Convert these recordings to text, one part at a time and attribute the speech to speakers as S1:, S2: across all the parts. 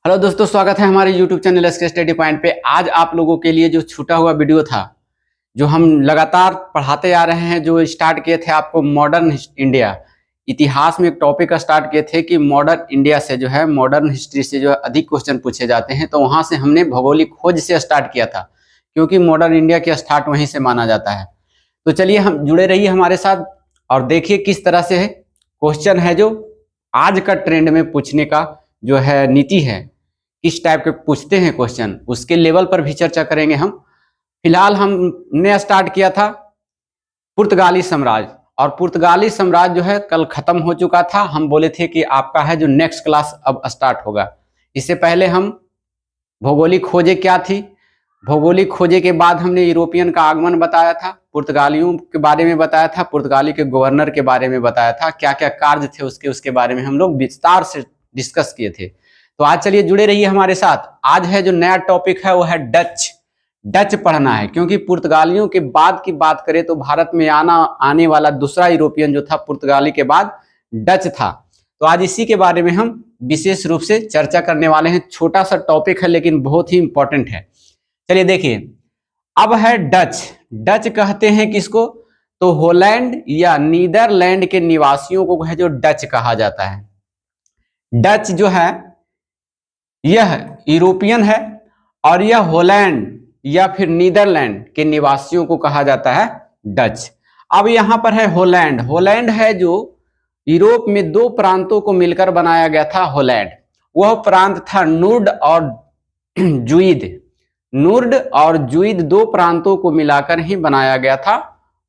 S1: Hello दोस्तों, स्वागत है हमारे YouTube channel SK study point पे। आज आप लोगों के लिए जो छूटा हुआ वीडियो था, जो हम लगातार पढ़ाते आ रहे हैं, जो स्टार्ट किए थे आपको मॉडर्न इंडिया इतिहास में एक टॉपिक स्टार्ट किए थे कि मॉडर्न इंडिया से जो है मॉडर्न हिस्ट्री से जो है अधिक क्वेश्चन पूछे जाते हैं। तो वहाँ से हमने भौगोलिक खोज से स्टार्ट किया था, क्योंकि मॉडर्न इंडिया की स्टार्ट वहीं से माना जाता है। तो चलिए हम जुड़े रहिए हमारे साथ और देखिए किस तरह से क्वेश्चन है जो आज का ट्रेंड में पूछने का जो है नीति है, किस टाइप के पूछते हैं क्वेश्चन, उसके लेवल पर भी चर्चा करेंगे हम। फिलहाल हमने स्टार्ट किया था पुर्तगाली साम्राज्य, और पुर्तगाली साम्राज्य जो है कल खत्म हो चुका था। हम बोले थे कि आपका है जो नेक्स्ट क्लास अब स्टार्ट होगा। इससे पहले हम भौगोलिक खोजें क्या थी, भौगोलिक खोजे के बाद हमने यूरोपियन का आगमन बताया था, पुर्तगालियों के बारे में बताया था, पुर्तगाली के गवर्नर के बारे में बताया था, क्या क्या कार्य थे उसके बारे में हम लोग विस्तार से डिस्कस किए थे। तो आज चलिए जुड़े रहिए हमारे साथ। आज है जो नया टॉपिक है वो है डच। डच पढ़ना है, क्योंकि पुर्तगालियों के बाद की बात करें तो भारत में आने वाला दूसरा यूरोपियन जो था पुर्तगाली के बाद डच था। तो आज इसी के बारे में हम विशेष रूप से चर्चा करने वाले हैं। छोटा सा टॉपिक है लेकिन बहुत ही इंपॉर्टेंट है। चलिए देखिए, अब है डच। डच कहते हैं किसको? तो हॉलैंड या नीदरलैंड के निवासियों को है जो डच कहा जाता है। डच जो है यह यूरोपियन है और यह हॉलैंड या फिर नीदरलैंड के निवासियों को कहा जाता है डच। अब यहां पर है हॉलैंड। हॉलैंड है जो यूरोप में दो प्रांतों को मिलकर बनाया गया था हॉलैंड। वह प्रांत था नुर्ड और जुइद। नुर्ड और जुइद दो प्रांतों को मिलाकर ही बनाया गया था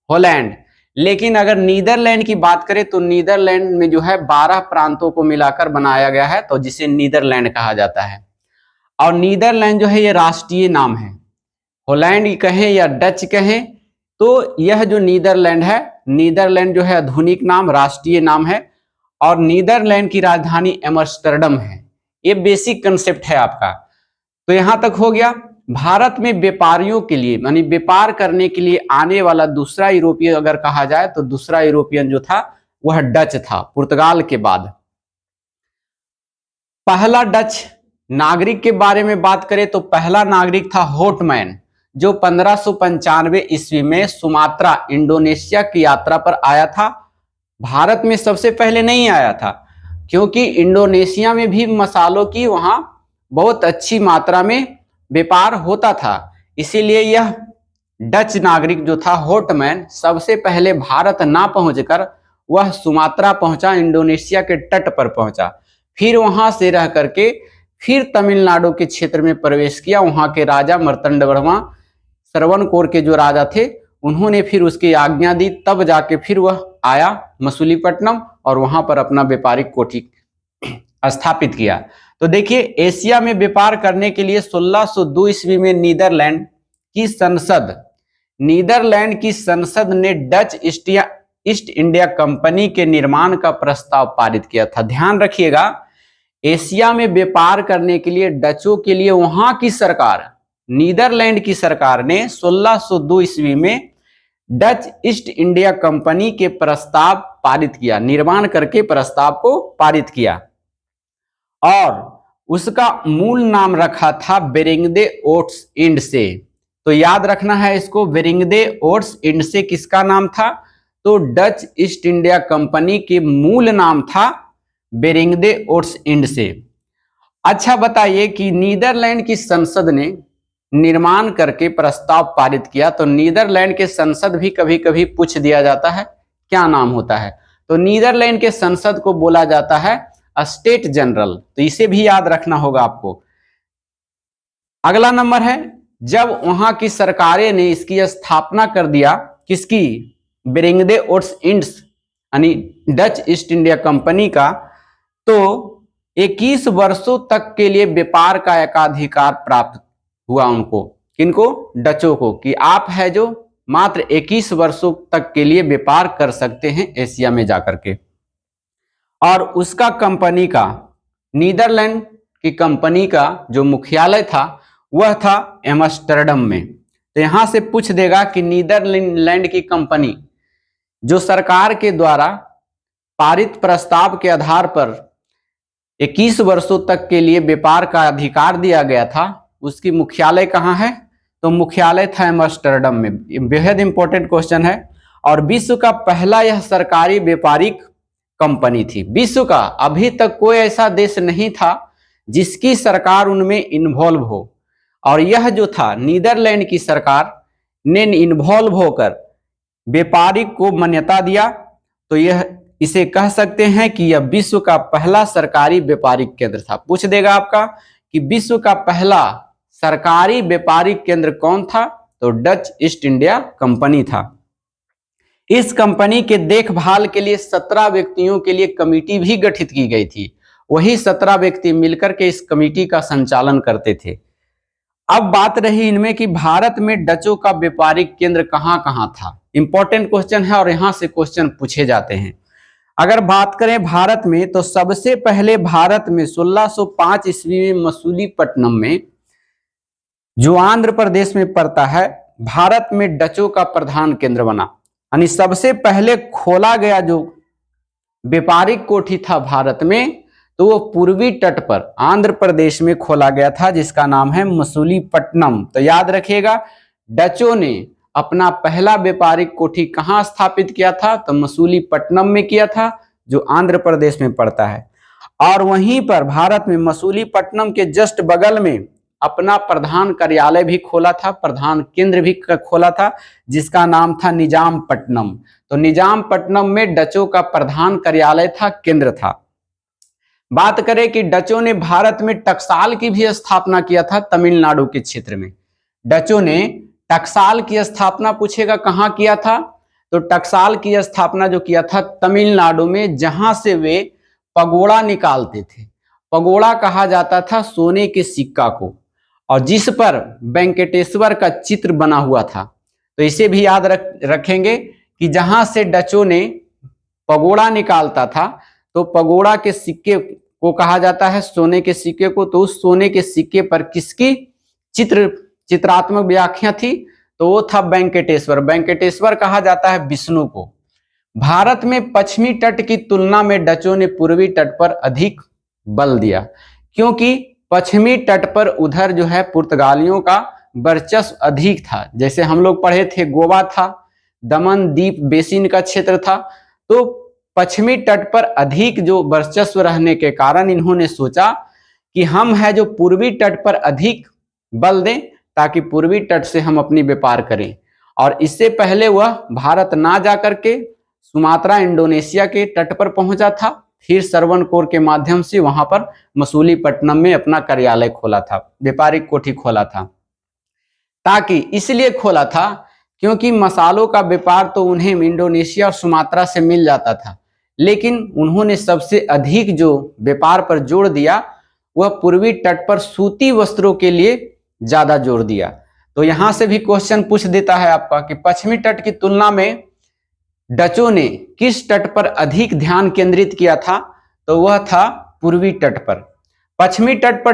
S1: हॉलैंड। लेकिन अगर नीदरलैंड की बात करें तो नीदरलैंड में जो है 12 प्रांतों को मिलाकर बनाया गया है, तो जिसे नीदरलैंड कहा जाता है। और नीदरलैंड जो है ये राष्ट्रीय नाम है। हॉलैंड कहें या डच कहें, तो यह जो नीदरलैंड है, नीदरलैंड जो है आधुनिक नाम, राष्ट्रीय नाम है। और नीदरलैंड की राजधानी एम्स्टर्डम है। ये बेसिक कंसेप्ट है आपका। तो यहां तक हो गया। भारत में व्यापारियों के लिए यानी व्यापार करने के लिए आने वाला दूसरा यूरोपियन अगर कहा जाए तो दूसरा यूरोपियन जो था वह डच था, पुर्तगाल के बाद। पहला डच नागरिक के बारे में बात करें तो पहला नागरिक था होटमैन, जो 1595 ईस्वी में सुमात्रा इंडोनेशिया की यात्रा पर आया था। भारत में सबसे पहले नहीं आया था, क्योंकि इंडोनेशिया में भी मसालों की वहां बहुत अच्छी मात्रा में व्यापार होता था। इसीलिए यह डच नागरिक जो था होटमैन सबसे पहले भारत ना पहुंचकर वह सुमात्रा पहुंचा, इंडोनेशिया के तट पर पहुंचा। फिर वहां से रह करके फिर तमिलनाडु के क्षेत्र में प्रवेश किया। वहां के राजा मर्तंडवर्मा श्रवणकोर के जो राजा थे उन्होंने फिर उसकी आज्ञा दी, तब जाके फिर वह आया मसूलीपट्टनम और वहां पर अपना व्यापारिक कोठी स्थापित किया। तो देखिए, एशिया में व्यापार करने के लिए 1602 ईस्वी में नीदरलैंड की संसद ने डच ईस्ट इंडिया कंपनी के निर्माण का प्रस्ताव पारित किया था। ध्यान रखिएगा, एशिया में व्यापार करने के लिए डचों के लिए वहां की सरकार, नीदरलैंड की सरकार ने 1602 ईस्वी में डच ईस्ट इंडिया कंपनी के प्रस्ताव पारित किया, निर्माण करके प्रस्ताव को पारित किया। और उसका मूल नाम रखा था बेरिंगदे ओट्स इंड से। तो याद रखना है इसको, बेरिंगदे ओट्स इंड से किसका नाम था? तो डच ईस्ट इंडिया कंपनी के मूल नाम था बेरिंगदे ओट्स इंड से। अच्छा बताइए कि नीदरलैंड की संसद ने निर्माण करके प्रस्ताव पारित किया, तो नीदरलैंड के संसद भी कभी कभी पूछ दिया जाता है क्या नाम होता है। तो नीदरलैंड के संसद को बोला जाता है स्टेट जनरल। तो इसे भी याद रखना होगा आपको। अगला नंबर है, जब वहां की सरकारें ने इसकी स्थापना कर दिया, किसकी? बेरिंगदे ओट्स इंड्स यानी डच ईस्ट इंडिया कंपनी का, तो 21 वर्षों तक के लिए व्यापार का एकाधिकार प्राप्त हुआ उनको। किनको? डचों को, कि आप है जो मात्र 21 वर्षों तक के लिए व्यापार कर सकते हैं एशिया में जाकर के। और उसका कंपनी का, नीदरलैंड की कंपनी का जो मुख्यालय था वह था एम्स्टर्डम में। तो यहां से पूछ देगा कि नीदरलैंड की कंपनी जो सरकार के द्वारा पारित प्रस्ताव के आधार पर 21 वर्षों तक के लिए व्यापार का अधिकार दिया गया था, उसकी मुख्यालय कहाँ है? तो मुख्यालय था एम्स्टर्डम में। बेहद इंपॉर्टेंट क्वेश्चन है। और विश्व का पहला यह सरकारी व्यापारिक कंपनी थी। विश्व का अभी तक कोई ऐसा देश नहीं था जिसकी सरकार उनमें इन्वॉल्व हो, और यह जो था नीदरलैंड की सरकार ने इन्वॉल्व होकर व्यापारिक को मान्यता दिया। तो यह इसे कह सकते हैं कि यह विश्व का पहला सरकारी व्यापारिक केंद्र था। पूछ देगा आपका कि विश्व का पहला सरकारी व्यापारिक केंद्र कौन था? तो डच ईस्ट इंडिया कंपनी था। इस कंपनी के देखभाल के लिए 17 व्यक्तियों के लिए कमेटी भी गठित की गई थी। वही 17 व्यक्ति मिलकर के इस कमेटी का संचालन करते थे। अब बात रही इनमें कि भारत में डचों का व्यापारिक केंद्र कहां कहां था। इंपॉर्टेंट क्वेश्चन है और यहां से क्वेश्चन पूछे जाते हैं। अगर बात करें भारत में, तो सबसे पहले भारत में 1605 ईस्वी में मसूलीपट्टनम में, जो आंध्र प्रदेश में पड़ता है, भारत में डचों का प्रधान केंद्र बना। यानी सबसे पहले खोला गया जो व्यापारिक कोठी था भारत में, तो वो पूर्वी तट पर आंध्र प्रदेश में खोला गया था, जिसका नाम है मसूलीपट्टनम। तो याद रखिएगा, डचों ने अपना पहला व्यापारिक कोठी कहां स्थापित किया था? तो मसूलीपट्टनम में किया था, जो आंध्र प्रदेश में पड़ता है। और वहीं पर भारत में मसूलीपट्टनम के जस्ट बगल में अपना प्रधान कार्यालय भी खोला था, प्रधान केंद्र भी खोला था, जिसका नाम था निजामपट्टनम। तो निजामपट्टनम में डचों का प्रधान कार्यालय था, केंद्र था। बात करें कि डचों ने भारत में टकसाल की भी स्थापना किया था, तमिलनाडु के क्षेत्र में। डचों ने टकसाल की स्थापना पूछेगा कहां किया था? तो टकसाल की स्थापना जो किया था तमिलनाडु में, जहां से वे पगोड़ा निकालते थे। पगोड़ा कहा जाता था सोने के सिक्का को, और जिस पर वेंकटेश्वर का चित्र बना हुआ था। तो इसे भी याद रखेंगे कि जहां से डचों ने पगोड़ा निकालता था, तो पगोड़ा के सिक्के को कहा जाता है सोने के सिक्के को। तो उस सोने के सिक्के पर किसकी चित्रात्मक व्याख्या थी? तो वो था वेंकटेश्वर। वेंकटेश्वर कहा जाता है विष्णु को। भारत में पश्चिमी तट की तुलना में डचों ने पूर्वी तट पर अधिक बल दिया, क्योंकि पश्चिमी तट पर उधर जो है पुर्तगालियों का वर्चस्व अधिक था। जैसे हम लोग पढ़े थे, गोवा था, दमन द्वीप बेसिन का क्षेत्र था। तो पश्चिमी तट पर अधिक जो वर्चस्व रहने के कारण इन्होंने सोचा कि हम है जो पूर्वी तट पर अधिक बल दें, ताकि पूर्वी तट से हम अपनी व्यापार करें। और इससे पहले वह भारत ना जाकर के सुमात्रा इंडोनेशिया के तट पर पहुंचा था, फिर सरवनकोर के माध्यम से वहां पर मसूलीपट्टनम में अपना कार्यालय खोला था, व्यापारिक कोठी खोला था। ताकि इसलिए खोला था क्योंकि मसालों का व्यापार तो उन्हें इंडोनेशिया और सुमात्रा से मिल जाता था, लेकिन उन्होंने सबसे अधिक जो व्यापार पर जोर दिया वह पूर्वी तट पर सूती वस्त्रों के लिए ज्यादा जोर दिया। तो यहां से भी क्वेश्चन पूछ देता है आपका कि पश्चिमी तट की तुलना में डचों ने किस तट पर अधिक ध्यान केंद्रित किया था? तो वह था पूर्वी तट पर। पश्चिमी तट पर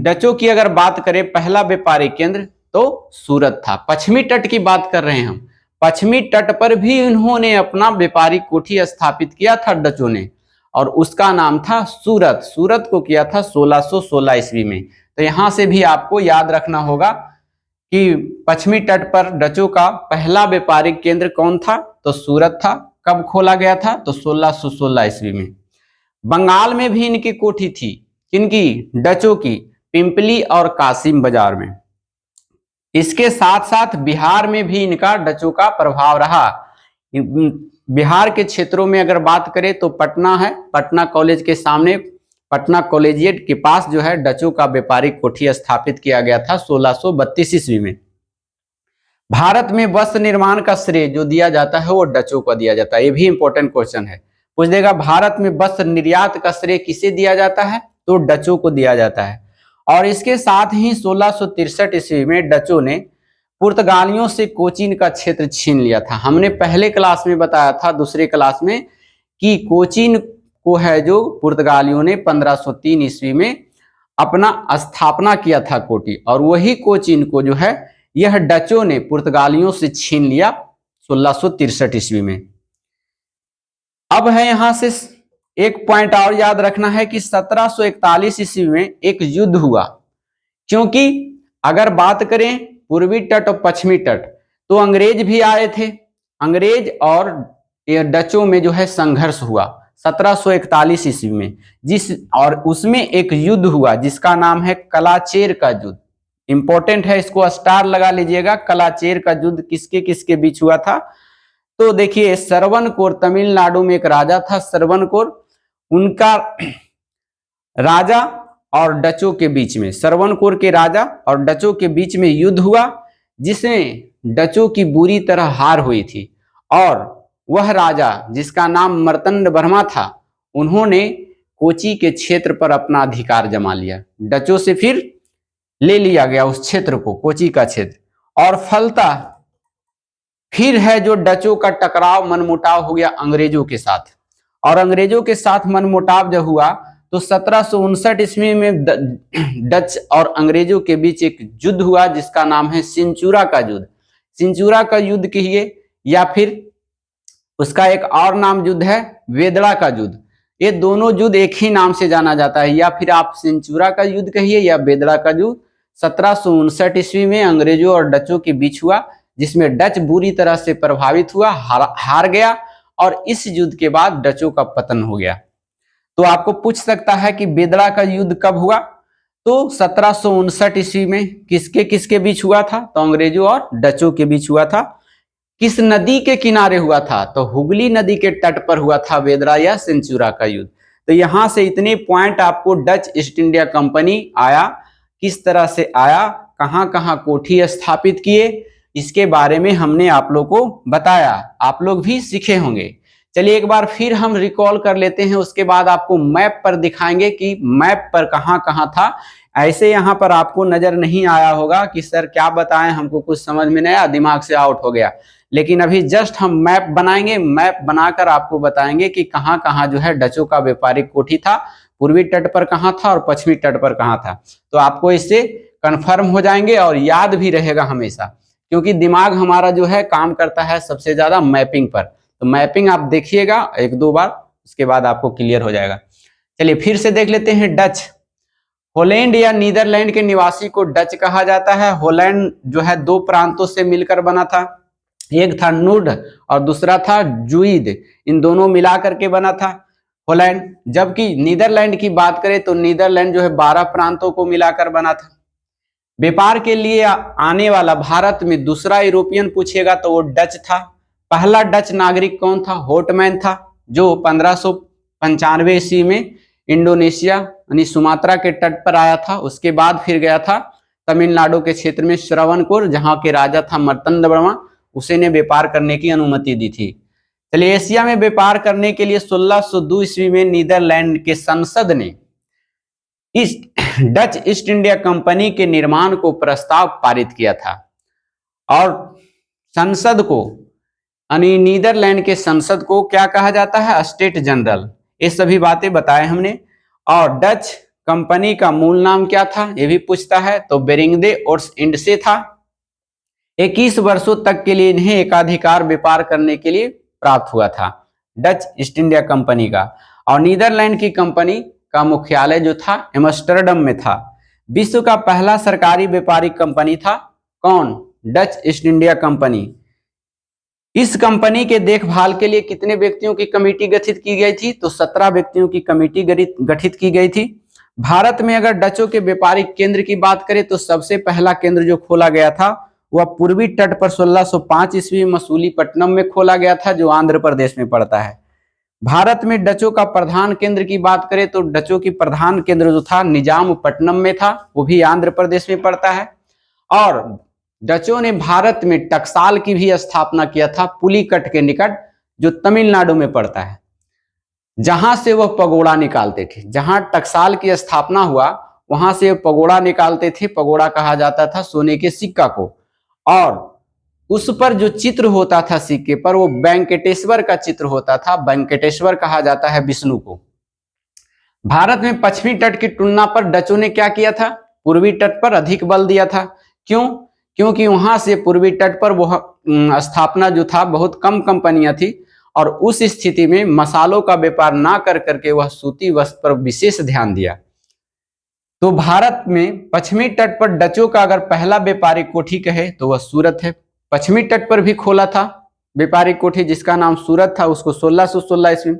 S1: डचों की अगर बात करें, पहला व्यापारिक केंद्र तो सूरत था। पश्चिमी तट की बात कर रहे हैं हम। पश्चिमी तट पर भी उन्होंने अपना व्यापारिक कोठी स्थापित किया था डचों ने, और उसका नाम था सूरत। सूरत को किया था 1616 ईस्वी में। तो यहां से भी आपको याद रखना होगा कि पश्चिमी तट पर डचों का पहला व्यापारिक केंद्र कौन था? तो सूरत था। कब खोला गया था? तो 1616 ईस्वी में। बंगाल में भी इनकी कोठी थी, किनकी? डचों की, पिंपली और कासिम बाजार में। इसके साथ साथ बिहार में भी इनका डचों का प्रभाव रहा। बिहार के क्षेत्रों में अगर बात करें तो पटना है, पटना कॉलेज के सामने, पटना कॉलेजिएट के पास जो है डचों का व्यापारिक कोठी स्थापित किया गया था 1632 ईस्वी में। भारत में वस्त्र निर्माण का श्रेय जो दिया जाता है वो डचों को दिया जाता है। ये भी इंपॉर्टेंट क्वेश्चन है, पूछ देगा भारत में वस्त्र निर्यात का श्रेय किसे दिया जाता है? तो डचों को दिया जाता है। और इसके साथ ही 1663 ईस्वी में डचों ने पुर्तगालियों से कोचीन का क्षेत्र छीन लिया था। हमने पहले क्लास में बताया था, दूसरे क्लास में, कि कोचीन को है जो पुर्तगालियों ने 1503 ईस्वी में अपना स्थापना किया था कोठी, और वही कोचीन को जो है यह डचों ने पुर्तगालियों से छीन लिया 1663 ईस्वी में। अब है यहां से एक पॉइंट और याद रखना है कि 1741 ईस्वी में एक युद्ध हुआ, क्योंकि अगर बात करें पूर्वी तट और पश्चिमी तट तो अंग्रेज भी आए थे। अंग्रेज और डचों में जो है संघर्ष हुआ 1741 ईस्वी में, और उसमें एक युद्ध हुआ जिसका नाम है कलाचेर का युद्ध। इंपॉर्टेंट है, इसको स्टार लगा लीजिएगा। कलाचेर का युद्ध किसके किसके बीच हुआ था? तो देखिए, श्रवणकोर, तमिलनाडु में एक राजा था श्रवणकोर, उनका राजा और डचों के बीच में, श्रवणकोर के राजा और डचों के बीच में युद्ध हुआ, जिसमें डचों की बुरी तरह हार हुई थी। और वह राजा जिसका नाम मर्तंड वर्मा था, उन्होंने कोची के क्षेत्र पर अपना अधिकार जमा लिया। डचों से फिर ले लिया गया उस क्षेत्र को, कोची का क्षेत्र, और फलतः फिर है जो डचों का टकराव, मनमुटाव हो गया अंग्रेजों के साथ। और अंग्रेजों के साथ मनमुटाव जब हुआ तो 1759 ईस्वी में डच और अंग्रेजों के बीच एक युद्ध हुआ जिसका नाम है सिंचुरा का युद्ध। सिंचुरा का युद्ध कहिए या फिर उसका एक और नाम युद्ध है वेदड़ा का युद्ध। ये दोनों युद्ध एक ही नाम से जाना जाता है, या फिर आप सिंचुरा का युद्ध कहिए या वेदड़ा का युद्ध। 1759 ईस्वी में अंग्रेजों और डचों के बीच हुआ, जिसमें डच बुरी तरह से प्रभावित हुआ, हार गया, और इस युद्ध के बाद डचों का पतन हो गया। तो आपको पूछ सकता है कि बेदड़ा का युद्ध कब हुआ? तो 1759 ईस्वी में। किसके किसके बीच हुआ था? तो अंग्रेजों और डचों के बीच हुआ था। किस नदी के किनारे हुआ था? तो हुगली नदी के तट पर हुआ था बेदड़ा या सिंचुरा का युद्ध। तो यहां से इतने पॉइंट आपको, डच ईस्ट इंडिया कंपनी आया, किस तरह से आया, कहां कहां कोठी स्थापित किए, इसके बारे में हमने आप लोग को बताया। आप लोग भी सीखे होंगे। चलिए एक बार फिर हम रिकॉल कर लेते हैं, उसके बाद आपको मैप पर दिखाएंगे कि मैप पर कहां कहां था। ऐसे यहां पर आपको नजर नहीं आया होगा कि सर क्या बताएं, हमको कुछ समझ में नहीं आया, दिमाग से आउट हो गया। लेकिन अभी जस्ट हम मैप बनाएंगे, मैप बनाकर आपको बताएंगे कि कहां कहां जो है डचों का व्यापारिक कोठी था, पूर्वी तट पर कहां था और पश्चिमी तट पर कहां था। तो आपको इससे कंफर्म हो जाएंगे और याद भी रहेगा हमेशा, क्योंकि दिमाग हमारा जो है काम करता है सबसे ज्यादा मैपिंग पर। तो मैपिंग आप देखिएगा एक दो बार, उसके बाद आपको क्लियर हो जाएगा। चलिए फिर से देख लेते हैं। डच, हॉलैंड या नीदरलैंड के निवासी को डच कहा जाता है। हॉलैंड जो है दो प्रांतों से मिलकर बना था, एक था नुड और दूसरा था जुइद, इन दोनों मिला करके बना था हॉलैंड। जबकि नीदरलैंड की बात करें तो नीदरलैंड जो है 12 प्रांतों को मिलाकर बना था। व्यापार के लिए आने वाला भारत में दूसरा यूरोपियन पूछेगा तो वो डच था। पहला डच नागरिक कौन था? होटमैन था, जो 1595 ईस्वी में इंडोनेशिया यानी सुमात्रा के तट पर आया था। उसके बाद फिर गया था तमिलनाडु के क्षेत्र में श्रवणकोर, जहां के राजा था मर्तंड वर्मा, उसे ने व्यापार करने की अनुमति दी थी। चलिए, एशिया में व्यापार करने के लिए 1602 ईस्वी में नीदरलैंड के संसद ने इस डच ईस्ट इंडिया कंपनी के निर्माण को प्रस्ताव पारित किया था। और संसद को, यानी नीदरलैंड के संसद को क्या कहा जाता है? State general. ये सभी बातें बताए हमने। और डच कंपनी का मूल नाम क्या था, ये भी पूछता है, तो बेरिंगदे ओस्टइंडसे था। 21 वर्षों तक के लिए इन्हें एकाधिकार व्यापार करने के लिए प्राप्त हुआ था, डच ईस्ट इंडिया कंपनी का। और नीदरलैंड की कंपनी का मुख्यालय जो था एम्स्टर्डम में था। विश्व का पहला सरकारी व्यापारिक कंपनी था कौन? Dutch east India company. इस कंपनी के देखभाल के लिए कितने व्यक्तियों की कमेटी गठित की गई थी? तो 17 व्यक्तियों की कमेटी गठित की गई थी। भारत में अगर डचों के व्यापारिक केंद्र की बात करें तो सबसे पहला केंद्र जो खोला गया था वह पूर्वी तट पर 1605 ईस्वी में मसूलीपट्टनम में खोला गया था, जो आंध्र प्रदेश में पड़ता है। भारत में डचों का प्रधान केंद्र की बात करें तो डचों की प्रधान केंद्र जो था निजामपट्टनम में था, वो भी आंध्र प्रदेश में पड़ता है। और डचों ने भारत में टकसाल की भी स्थापना किया था, पुलिकट के निकट, जो तमिलनाडु में पड़ता है, जहां से वह पगोड़ा निकालते थे। जहां टकसाल की स्थापना हुआ वहां से पगोड़ा निकालते थे। पगोड़ा कहा जाता था सोने के सिक्का को, और उस पर जो चित्र होता था सिक्के पर, वो वेंकटेश्वर का चित्र होता था। वेंकटेश्वर कहा जाता है विष्णु को। भारत में पश्चिमी तट की तुलना पर डचों ने क्या किया था? पूर्वी तट पर अधिक बल दिया था। क्यों? क्योंकि वहां से पूर्वी तट पर वह स्थापना जो था बहुत कम कंपनियां थी, और उस स्थिति में मसालों का व्यापार ना कर करके वह सूती वस्त्र पर विशेष ध्यान दिया। तो भारत में पश्चिमी तट पर डचों का अगर पहला व्यापारिक कोठी कहे तो वह सूरत है। पश्चिमी तट पर भी खोला था व्यापारिक कोठी जिसका नाम सूरत था, उसको 1616 ईस्वी।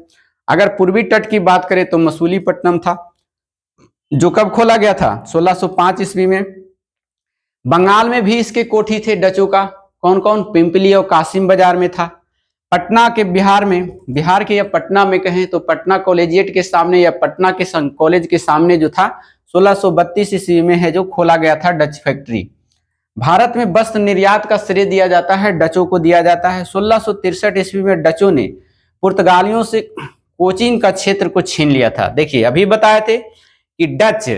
S1: अगर पूर्वी तट की बात करें तो मसूलीपट्टनम था, जो कब खोला गया था? 1605 ईस्वी में। बंगाल में भी इसके कोठी थे डचों का। कौन कौन? पिंपली और कासिम बाजार में था। पटना के बिहार के या पटना में कहें तो पटना कॉलेजिएट के सामने या पटना के कॉलेज के सामने जो था 1632 ईस्वी में है जो खोला गया था डच फैक्ट्री। भारत में वस्त्र निर्यात का श्रेय दिया जाता है डचों को दिया जाता है। 1663 ईस्वी में डचों ने पुर्तगालियों से कोचीन का क्षेत्र को छीन लिया था। देखिए अभी बताए थे कि डच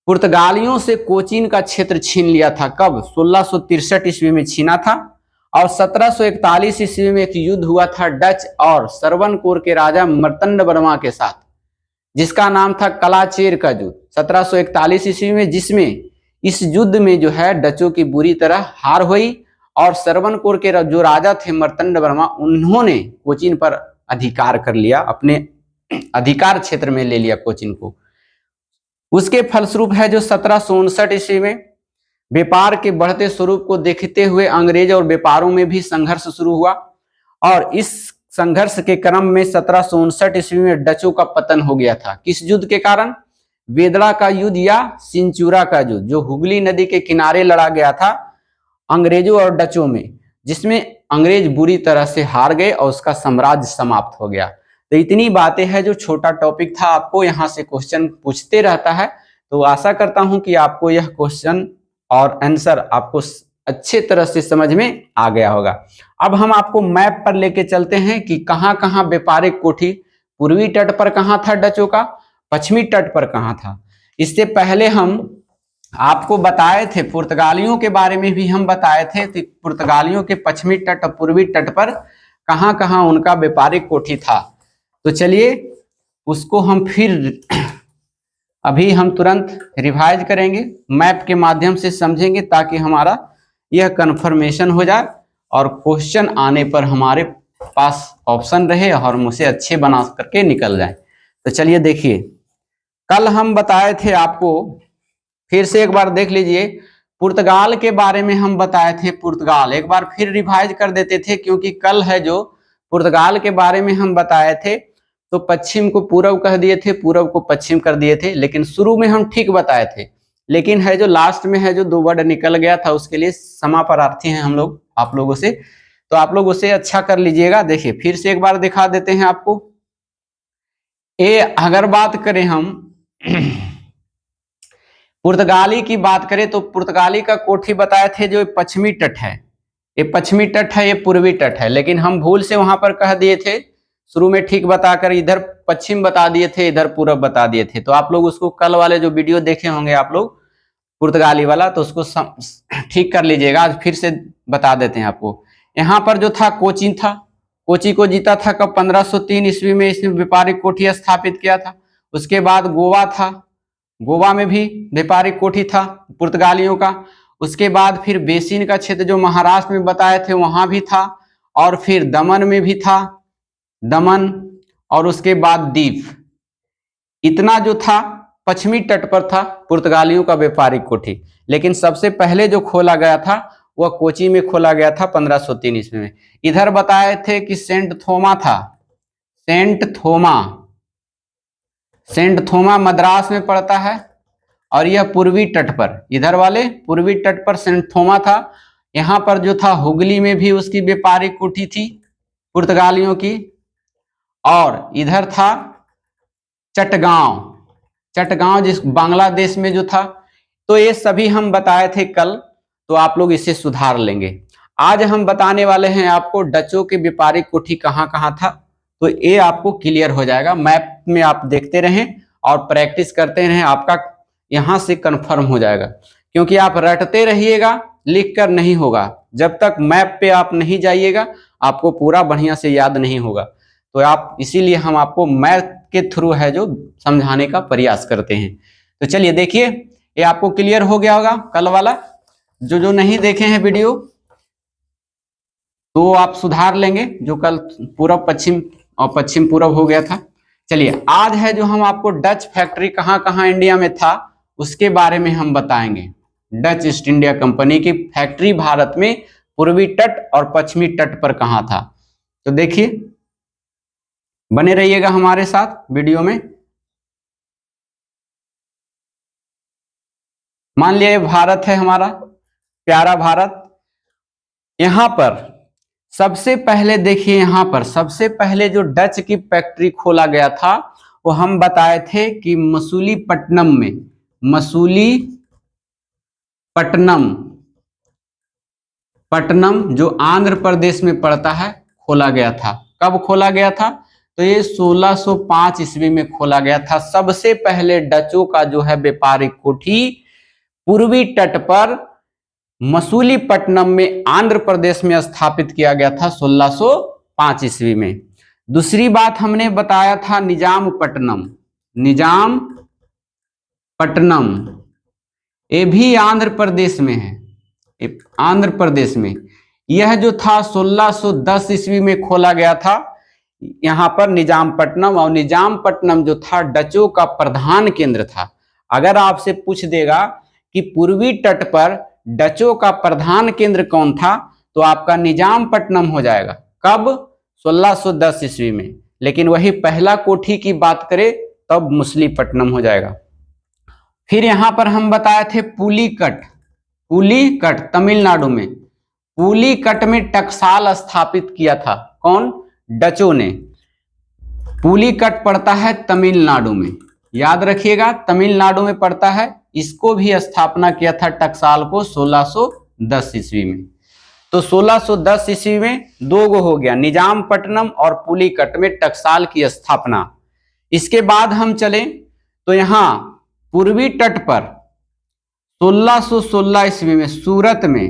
S1: पुर्तगालियों से कोचीन का क्षेत्र छीन लिया था। कब? 1663 ईस्वी में छीना था। और 1741 ईस्वी में एक युद्ध हुआ था डच और सरवनकोर के राजा मर्तंड वर्मा के साथ, जिसका नाम था कलाचेर का युद्ध 1741 ईस्वी में, जिसमें इस युद्ध में जो है डचों की बुरी तरह हार हुई और सरवनकोर के जो राजा थे मर्तंड वर्मा, उन्होंने कोचीन पर अधिकार कर लिया, अपने अधिकार क्षेत्र में ले लिया कोचीन को। उसके फलस्वरूप है जो 1759 ईस्वी में व्यापार के बढ़ते स्वरूप को देखते हुए अंग्रेज और व्यापारों में भी संघर्ष शुरू हुआ और इस संघर्ष के क्रम में 1759 ईस्वी में डचों का पतन हो गया था। किस युद्ध के कारण? वेदड़ा का युद्ध या सिंचुरा का युद्ध, जो हुगली नदी के किनारे लड़ा गया था अंग्रेजों और डचों में, जिसमें अंग्रेज बुरी तरह से हार गए और उसका साम्राज्य समाप्त हो गया। तो इतनी बातें हैं, जो छोटा टॉपिक था, आपको यहाँ से क्वेश्चन पूछते रहता है। तो आशा करता हूं कि आपको यह क्वेश्चन और आंसर आपको अच्छे तरह से समझ में आ गया होगा। अब हम आपको मैप पर लेके चलते हैं कि कहां कहां व्यापारिक कोठी, पूर्वी तट पर कहां था डचों का, पश्चिमी तट पर कहां था। इससे पहले हम आपको बताए थे, पुर्तगालियों के बारे में भी हम बताए थे कि पुर्तगालियों के पश्चिमी तट और पूर्वी तट पर कहां कहां उनका व्यापारिक कोठी था। तो चलिए उसको हम फिर अभी हम तुरंत रिवाइज करेंगे, मैप के माध्यम से समझेंगे, ताकि हमारा यह कंफर्मेशन हो जाए और क्वेश्चन आने पर हमारे पास ऑप्शन रहे और हम उसे अच्छे बना करके निकल जाए। तो चलिए देखिए, कल हम बताए थे आपको, फिर से एक बार देख लीजिए, पुर्तगाल के बारे में हम बताए थे। पुर्तगाल एक बार फिर रिवाइज कर देते थे, क्योंकि कल है जो पुर्तगाल के बारे में हम बताए थे तो पश्चिम को पूर्व कह दिए थे, पूर्व को पश्चिम कर दिए थे, लेकिन शुरू में हम ठीक बताए थे। लेकिन है जो लास्ट में है जो दो वर्ड निकल गया था, उसके लिए समापरार्थी हैं हम लोग आप लोगों से, तो आप लोग उसे अच्छा कर लीजिएगा। देखिए फिर से एक बार दिखा देते हैं आपको। अगर बात करें हम पुर्तगाली की बात करें तो पुर्तगाली का कोठी बताए थे जो पश्चिमी तट है, ये पश्चिमी तट है, ये पूर्वी तट है, लेकिन हम भूल से वहां पर कह दिए थे, शुरू में ठीक बताकर इधर पश्चिम बता दिए थे, इधर पूर्व बता दिए थे। तो आप लोग उसको कल वाले जो वीडियो देखे होंगे आप लोग पुर्तगाली वाला, तो उसको ठीक कर लीजिएगा। आज फिर से बता देते हैं आपको। यहाँ पर जो था कोचीन था, कोची को जीता था कब? 1503 ईस्वी में इसने व्यापारिक कोठी स्थापित किया था। उसके बाद गोवा था, गोवा में भी व्यापारिक कोठी था पुर्तगालियों का। उसके बाद फिर बेसिन का क्षेत्र जो महाराष्ट्र में बताए थे वहां भी था, और फिर दमन में भी था, दमन, और उसके बाद दीव। इतना जो था पश्चिमी तट पर था पुर्तगालियों का व्यापारिक कोठी। लेकिन सबसे पहले जो खोला गया था वह कोची में खोला गया था 1503 ईस्वी में। इधर बताए थे कि सेंट थोमा था, सेंट थोमा मद्रास में पड़ता है, और यह पूर्वी तट पर, इधर वाले पूर्वी तट पर सेंट थोमा था। यहाँ पर जो था हुगली में भी उसकी व्यापारिक कोठी थी पुर्तगालियों की, और इधर था चटगांव जिस बांग्लादेश में जो था। तो ये सभी हम बताए थे कल, तो आप लोग इसे सुधार लेंगे। आज हम बताने वाले हैं आपको डचों के व्यापारिक कोठी कहाँ कहाँ था, तो ये आपको क्लियर हो जाएगा। मैप में आप देखते रहें और प्रैक्टिस करते रहें, आपका यहाँ से कंफर्म हो जाएगा। क्योंकि आप रटते रहिएगा, लिख कर नहीं होगा। जब तक मैप पे आप नहीं जाइएगा आपको पूरा बढ़िया से याद नहीं होगा। तो आप इसीलिए हम आपको मैप के थ्रू है जो समझाने का प्रयास करते हैं। तो चलिए देखिए, ये आपको क्लियर हो गया होगा कल वाला। जो नहीं देखे हैं वीडियो तो आप सुधार लेंगे, जो कल पूरब पश्चिम और पश्चिम पूरब हो गया था। चलिए आज है जो हम आपको डच फैक्ट्री कहाँ कहाँ इंडिया में था उसके बारे में हम बताएंगे। डच ईस्ट इंडिया कंपनी की फैक्ट्री भारत में पूर्वी तट और पश्चिमी तट पर कहाँ था। तो देखिए, बने रहिएगा हमारे साथ वीडियो में। मान लिया ये भारत है हमारा प्यारा भारत। यहां पर सबसे पहले देखिए, यहां पर सबसे पहले जो डच की फैक्ट्री खोला गया था वो हम बताए थे कि मसूलीपट्टनम में, मसूलीपट्टनम जो आंध्र प्रदेश में पड़ता है, खोला गया था। कब खोला गया था? तो ये 1605 ईस्वी में खोला गया था। सबसे पहले डचों का जो है व्यापारिक कोठी पूर्वी तट पर मसूलीपट्टनम में आंध्र प्रदेश में स्थापित किया गया था 1605 ईस्वी में। दूसरी बात हमने बताया था निजामपट्टनम, ये भी आंध्र प्रदेश में है, आंध्र प्रदेश में। यह जो था 1610 ईस्वी में खोला गया था यहां पर निजामपट्टनम, और निजामपट्टनम जो था डचों का प्रधान केंद्र था। अगर आपसे पूछ देगा कि पूर्वी तट पर डचों का प्रधान केंद्र कौन था, तो आपका निजामपट्टनम हो जाएगा। कब? 1610 ईस्वी में। लेकिन वही पहला कोठी की बात करें तब मसूलीपट्टनम हो जाएगा। फिर यहां पर हम बताए थे पुलिकट तमिलनाडु में। पुलिकट में टकसाल स्थापित किया था कौन? डचों ने। पुलिकट पड़ता है तमिलनाडु में, याद रखिएगा तमिलनाडु में पड़ता है। इसको भी स्थापना किया था टकसाल को 1610 ईस्वी में। तो 1610 ईस्वी में दो गो हो गया, निजामपट्टनम और पुलिकट में टकसाल की स्थापना। इसके बाद हम चले तो यहां पूर्वी तट पर 1616 ईस्वी में सूरत में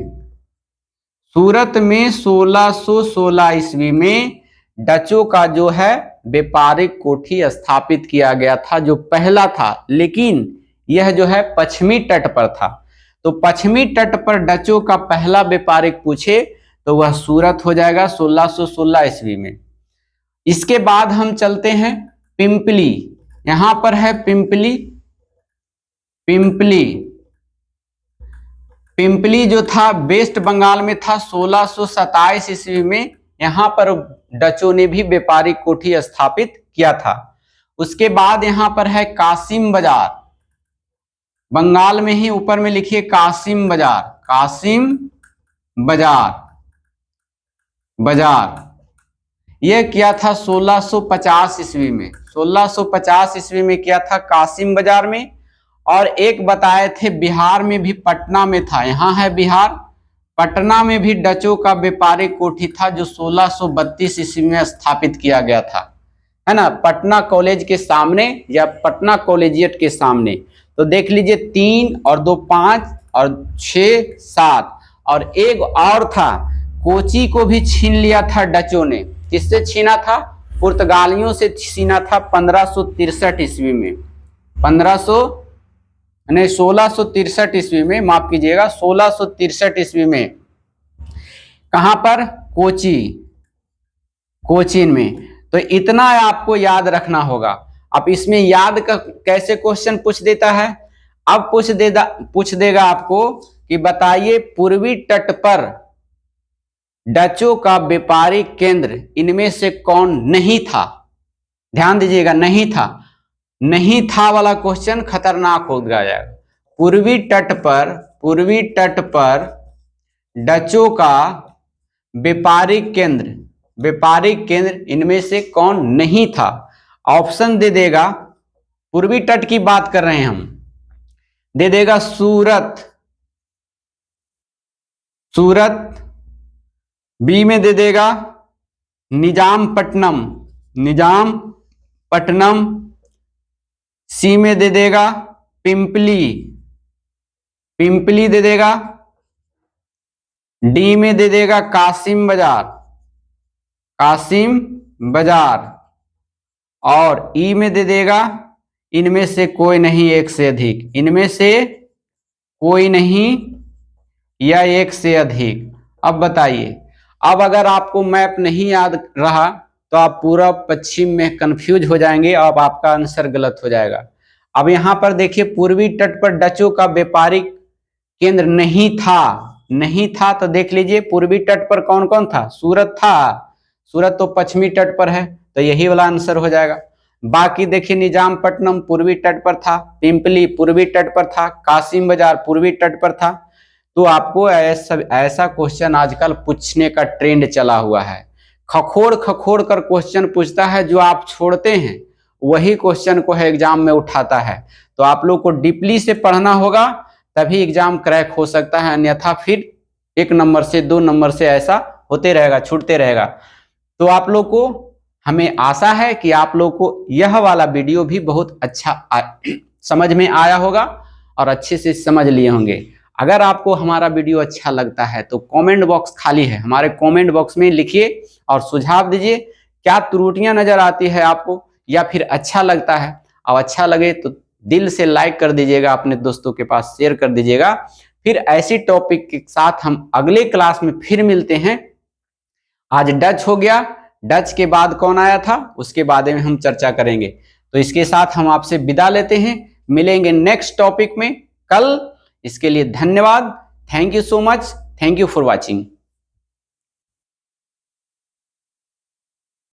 S1: 1616 ईस्वी में डचों का जो है व्यापारिक कोठी स्थापित किया गया था, जो पहला था। लेकिन यह जो है पश्चिमी तट पर था। तो पश्चिमी तट पर डचों का पहला व्यापारिक पूछे तो वह सूरत हो जाएगा 1616 ईस्वी में। इसके बाद हम चलते हैं पिंपली। यहां पर है पिंपली जो था वेस्ट बंगाल में था 1627 ईस्वी में। यहां पर डचों ने भी व्यापारिक कोठी स्थापित किया था। उसके बाद यहां पर है कासिम बाजार, बंगाल में ही ऊपर में लिखिए कासिम बाजार। यह किया था 1650 ईस्वी में। 1650 ईस्वी में किया था कासिम बाजार में। और एक बताए थे बिहार में भी, पटना में था। यहां है बिहार, पटना में भी डचों का व्यापारिक कोठी था जो 1632 ईस्वी में स्थापित किया गया था, है ना, पटना कॉलेज के सामने या पटना कॉलेजिएट के सामने। तो देख लीजिए 3 और 2 5 और 6 7 और एक और था, कोची को भी छीन लिया था डचों ने। किससे छीना था? पुर्तगालियों से छीना था 1563 ईस्वी में। 1663 ईस्वी में, माफ कीजिएगा 1663 ईस्वी में। कहां पर? कोचीन में। तो इतना आपको याद रखना होगा। अब इसमें याद का कैसे क्वेश्चन पूछ देता है? अब पूछ देगा आपको कि बताइए पूर्वी तट पर डचों का व्यापारिक केंद्र इनमें से कौन नहीं था। ध्यान दीजिएगा, नहीं था वाला क्वेश्चन खतरनाक हो जाएगा। पूर्वी तट पर डचों का व्यापारिक केंद्र इनमें से कौन नहीं था। ऑप्शन दे देगा, पूर्वी तट की बात कर रहे हैं हम, दे देगा सूरत, बी में दे देगा निजामपट्टनम, सी में दे देगा पिंपली दे देगा, डी में दे देगा कासिम बाजार, और ई में दे देगा इनमें से कोई नहीं, एक से अधिक, इनमें से कोई नहीं या एक से अधिक। अब बताइए, अब अगर आपको मैप नहीं याद रहा तो आप पूरा पश्चिम में कंफ्यूज हो जाएंगे और आपका आंसर गलत हो जाएगा। अब यहाँ पर देखिए, पूर्वी तट पर डचों का व्यापारिक केंद्र नहीं था तो देख लीजिए पूर्वी तट पर कौन कौन था, सूरत था, सूरत तो पश्चिमी तट पर है तो यही वाला आंसर हो जाएगा। बाकी देखिए, निजामपट्टनम पूर्वी तट पर था, पिंपली पूर्वी तट पर था, कासिम बाजार पूर्वी तट पर था। तो आपको ऐसा क्वेश्चन आजकल पूछने का ट्रेंड चला हुआ है, खखोड़ कर क्वेश्चन पूछता है, जो आप छोड़ते हैं वही क्वेश्चन को है एग्जाम में उठाता है। तो आप लोग को डीपली से पढ़ना होगा तभी एग्जाम क्रैक हो सकता है, अन्यथा फिर 1 नंबर से 2 नंबर से ऐसा होते रहेगा, छूटते रहेगा। तो आप लोग को, हमें आशा है कि आप लोग को यह वाला वीडियो भी बहुत अच्छा समझ में आया होगा और अच्छे से समझ लिए होंगे। अगर आपको हमारा वीडियो अच्छा लगता है तो कमेंट बॉक्स खाली है, हमारे कमेंट बॉक्स में लिखिए और सुझाव दीजिए क्या त्रुटियां नजर आती है आपको या फिर अच्छा लगता है। और अच्छा लगे तो दिल से लाइक कर दीजिएगा, अपने दोस्तों के पास शेयर कर दीजिएगा। फिर ऐसी टॉपिक के साथ हम अगले क्लास में फिर मिलते हैं। आज डच हो गया, डच के बाद कौन आया था उसके बारे में हम चर्चा करेंगे। तो इसके साथ हम आपसे विदा लेते हैं, मिलेंगे नेक्स्ट टॉपिक में कल। इसके लिए धन्यवाद। Thank you so much. Thank you for watching.